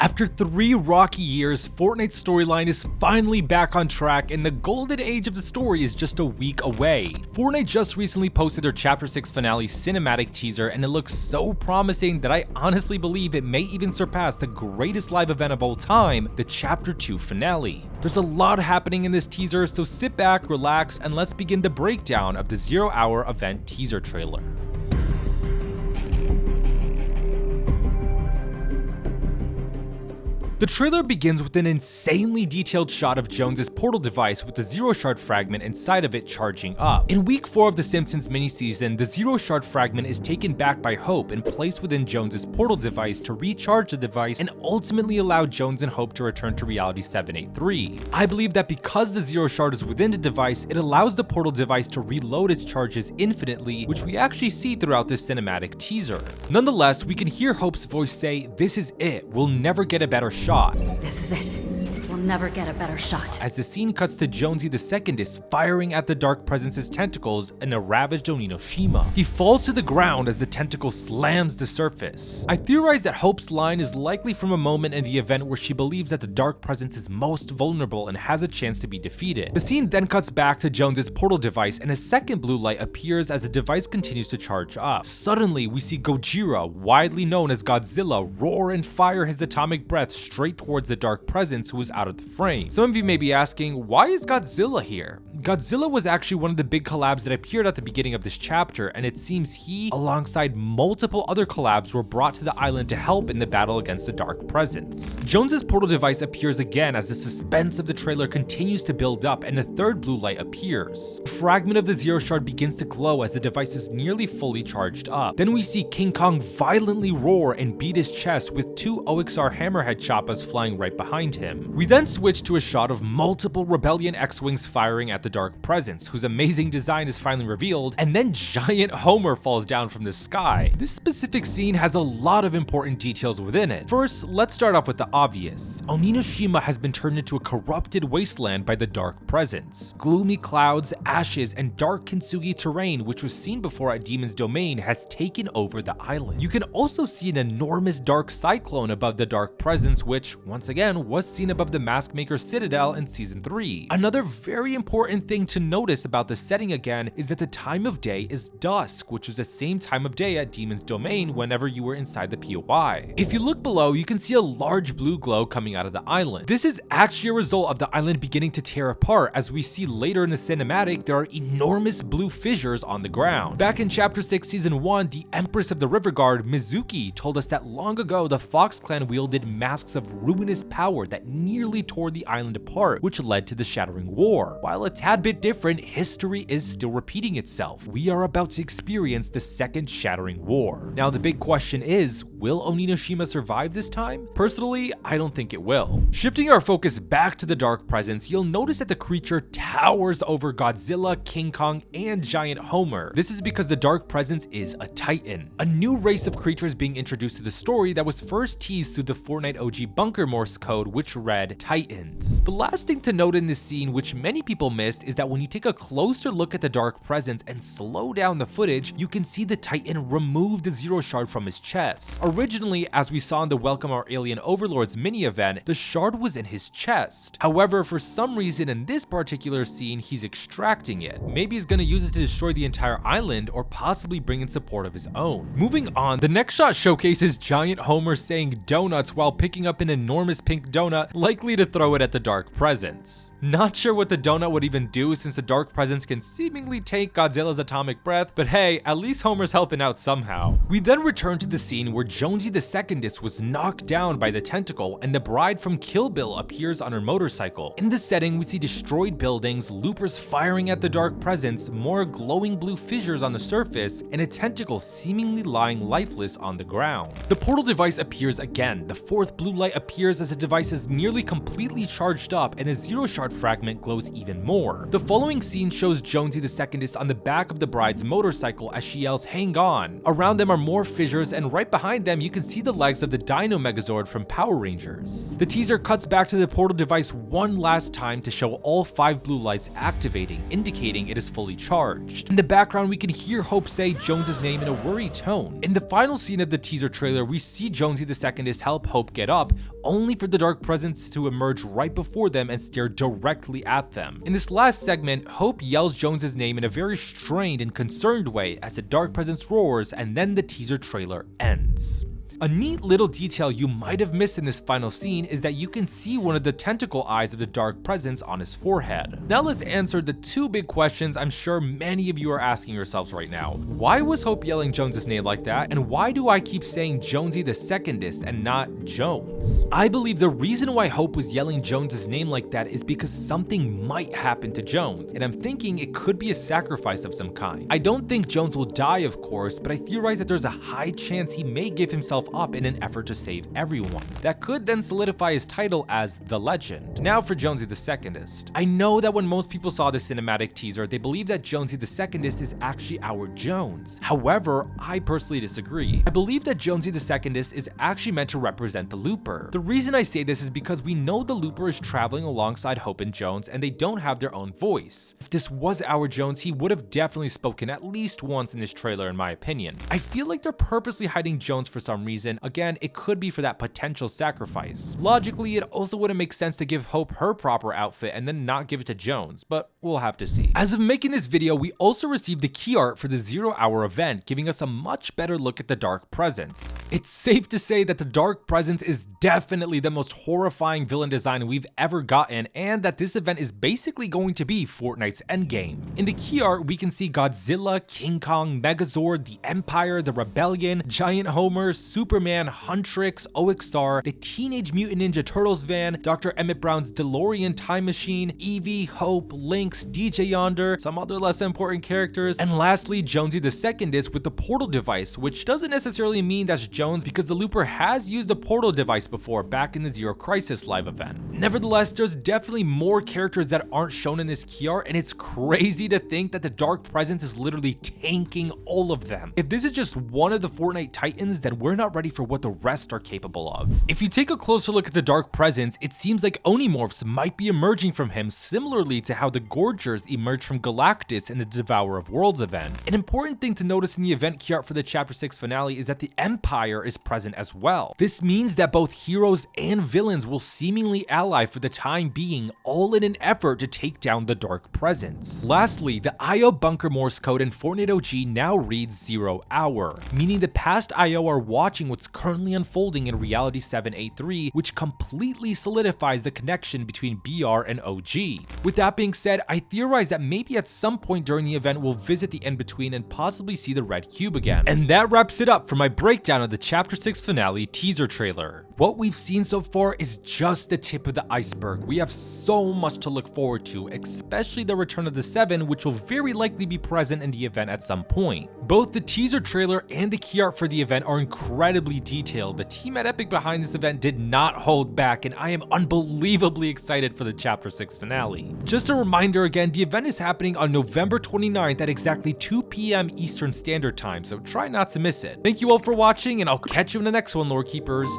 After 3 rocky years, Fortnite's storyline is finally back on track and the golden age of the story is just a week away. Fortnite just recently posted their Chapter 6 finale cinematic teaser and it looks so promising that I honestly believe it may even surpass the greatest live event of all time, the Chapter 2 finale. There's a lot happening in this teaser, so sit back, relax, and let's begin the breakdown of the 0-hour event teaser trailer. The trailer begins with an insanely detailed shot of Jones's portal device with the Zero Shard fragment inside of it charging up. In week 4 of the Simpsons miniseason, the Zero Shard fragment is taken back by Hope and placed within Jones's portal device to recharge the device and ultimately allow Jones and Hope to return to reality 783. I believe that because the Zero Shard is within the device, it allows the portal device to reload its charges infinitely, which we actually see throughout this cinematic teaser. Nonetheless, we can hear Hope's voice say, "This is it, we'll never get a better shot." This is it. We'll never get a better shot. As the scene cuts to Jonesy the Secondist firing at the Dark Presence's tentacles in a ravaged Oninoshima. He falls to the ground as the tentacle slams the surface. I theorize that Hope's line is likely from a moment in the event where she believes that the Dark Presence is most vulnerable and has a chance to be defeated. The scene then cuts back to Jones's portal device and a second blue light appears as the device continues to charge up. Suddenly, we see Gojira, widely known as Godzilla, roar and fire his atomic breath straight towards the Dark Presence, who is out of the frame. Some of you may be asking, why is Godzilla here? Godzilla was actually one of the big collabs that appeared at the beginning of this chapter, and it seems he, alongside multiple other collabs, were brought to the island to help in the battle against the Dark Presence. Jones's portal device appears again as the suspense of the trailer continues to build up and a third blue light appears. A fragment of the Zero Shard begins to glow as the device is nearly fully charged up. Then we see King Kong violently roar and beat his chest with 2 OXR Hammerhead Choppas flying right behind him. We then switch to a shot of multiple Rebellion X-Wings firing at the Dark Presence, whose amazing design is finally revealed, and then giant Homer falls down from the sky. This specific scene has a lot of important details within it. First, let's start off with the obvious. Oninoshima has been turned into a corrupted wasteland by the Dark Presence. Gloomy clouds, ashes, and dark kintsugi terrain, which was seen before at Demon's Domain, has taken over the island. You can also see an enormous dark cyclone above the Dark Presence, which, once again, was seen above the Maskmaker Citadel in Season 3. Another very important thing to notice about the setting again is that the time of day is dusk, which was the same time of day at Demon's Domain whenever you were inside the POI. If you look below, you can see a large blue glow coming out of the island. This is actually a result of the island beginning to tear apart. As we see later in the cinematic, there are enormous blue fissures on the ground. Back in Chapter 6 Season 1, the Empress of the River Guard, Mizuki, told us that long ago the Fox Clan wielded masks of ruinous power that nearly tore the island apart, which led to the Shattering War. While a tad bit different, history is still repeating itself. We are about to experience the second Shattering War. Now the big question is, will Oninoshima survive this time? Personally, I don't think it will. Shifting our focus back to the Dark Presence, you'll notice that the creature towers over Godzilla, King Kong, and Giant Homer. This is because the Dark Presence is a Titan, a new race of creatures being introduced to the story that was first teased through the Fortnite OG bunker Morse code, which read Titans. The last thing to note in this scene, which many people missed, is that when you take a closer look at the Dark Presence and slow down the footage, you can see the Titan remove the Zero Shard from his chest. Originally, as we saw in the Welcome Our Alien Overlords mini event, the shard was in his chest. However, for some reason in this particular scene, he's extracting it. Maybe he's gonna use it to destroy the entire island or possibly bring in support of his own. Moving on, the next shot showcases Giant Homer saying donuts while picking up an enormous pink donut, likely to throw it at the Dark Presence. Not sure what the donut would even do since the Dark Presence can seemingly take Godzilla's atomic breath, but hey, at least Homer's helping out somehow. We then return to the scene where Jonesy the Secondist was knocked down by the tentacle and the bride from Kill Bill appears on her motorcycle. In the setting, we see destroyed buildings, loopers firing at the Dark Presence, more glowing blue fissures on the surface, and a tentacle seemingly lying lifeless on the ground. The portal device appears again. The fourth blue light appears as the device has nearly completely charged up and a zero shard fragment glows even more. The following scene shows Jonesy the Secondist on the back of the bride's motorcycle as she yells, "Hang on!" Around them are more fissures, and right behind them you can see the legs of the Dino Megazord from Power Rangers. The teaser cuts back to the portal device one last time to show all 5 blue lights activating, indicating it is fully charged. In the background we can hear Hope say Jones's name in a worried tone. In the final scene of the teaser trailer, we see Jonesy the Secondist help Hope get up, only for the dark presence to emerge right before them and stare directly at them. In this last segment, Hope yells Jones's name in a very strained and concerned way as the dark presence roars, and then the teaser trailer ends. A neat little detail you might have missed in this final scene is that you can see one of the tentacle eyes of the dark presence on his forehead. Now let's answer the 2 big questions I'm sure many of you are asking yourselves right now. Why was Hope yelling Jones's name like that, and why do I keep saying Jonesy the Secondist and not Jones? I believe the reason why Hope was yelling Jones's name like that is because something might happen to Jones, and I'm thinking it could be a sacrifice of some kind. I don't think Jones will die, of course, but I theorize that there's a high chance he may give himself up in an effort to save everyone. That could then solidify his title as the Legend. Now for Jonesy the Secondist. I know that when most people saw the cinematic teaser, they believe that Jonesy the Secondist is actually our Jones. However, I personally disagree. I believe that Jonesy the Secondist is actually meant to represent the Looper. The reason I say this is because we know the Looper is traveling alongside Hope and Jones, and they don't have their own voice. If this was our Jones, he would have definitely spoken at least once in this trailer, in my opinion. I feel like they're purposely hiding Jones for some reason. Again, it could be for that potential sacrifice. Logically, it also wouldn't make sense to give Hope her proper outfit and then not give it to Jones, but we'll have to see. As of making this video, we also received the key art for the 0 hour event, giving us a much better look at the Dark Presence. It's safe to say that the Dark Presence is definitely the most horrifying villain design we've ever gotten, and that this event is basically going to be Fortnite's endgame. In the key art, we can see Godzilla, King Kong, Megazord, the Empire, the Rebellion, Giant Homer, Superman, Huntrix, OXR, the Teenage Mutant Ninja Turtles van, Dr. Emmett Brown's DeLorean time machine, Eevee, Hope, Lynx, DJ Yonder, some other less important characters, and lastly Jonesy the Secondist with the portal device, which doesn't necessarily mean that's Jones because the Looper has used a portal device before back in the Zero Crisis live event. Nevertheless, there's definitely more characters that aren't shown in this key art, and it's crazy to think that the Dark Presence is literally tanking all of them. If this is just one of the Fortnite titans, then we're not ready for what the rest are capable of. If you take a closer look at the Dark Presence, it seems like Onimorphs might be emerging from him, similarly to how the Gorgers emerged from Galactus in the Devourer of Worlds event. An important thing to notice in the event key art for the Chapter 6 finale is that the Empire is present as well. This means that both heroes and villains will seemingly ally for the time being, all in an effort to take down the Dark Presence. Lastly, the IO bunker Morse code in Fortnite OG now reads 0 hour, meaning the past IO are watching what's currently unfolding in Reality 783, which completely solidifies the connection between BR and OG. With that being said, I theorize that maybe at some point during the event we'll visit the in-between and possibly see the red cube again. And that wraps it up for my breakdown of the Chapter 6 finale teaser trailer. What we've seen so far is just the tip of the iceberg. We have so much to look forward to, especially the return of the 7, which will very likely be present in the event at some point. Both the teaser trailer and the key art for the event are incredibly detailed. The team at Epic behind this event did not hold back, and I am unbelievably excited for the Chapter 6 finale. Just a reminder again, the event is happening on November 29th at exactly 2 p.m. Eastern Standard Time, so try not to miss it. Thank you all for watching, and I'll catch you in the next one, Lore Keepers.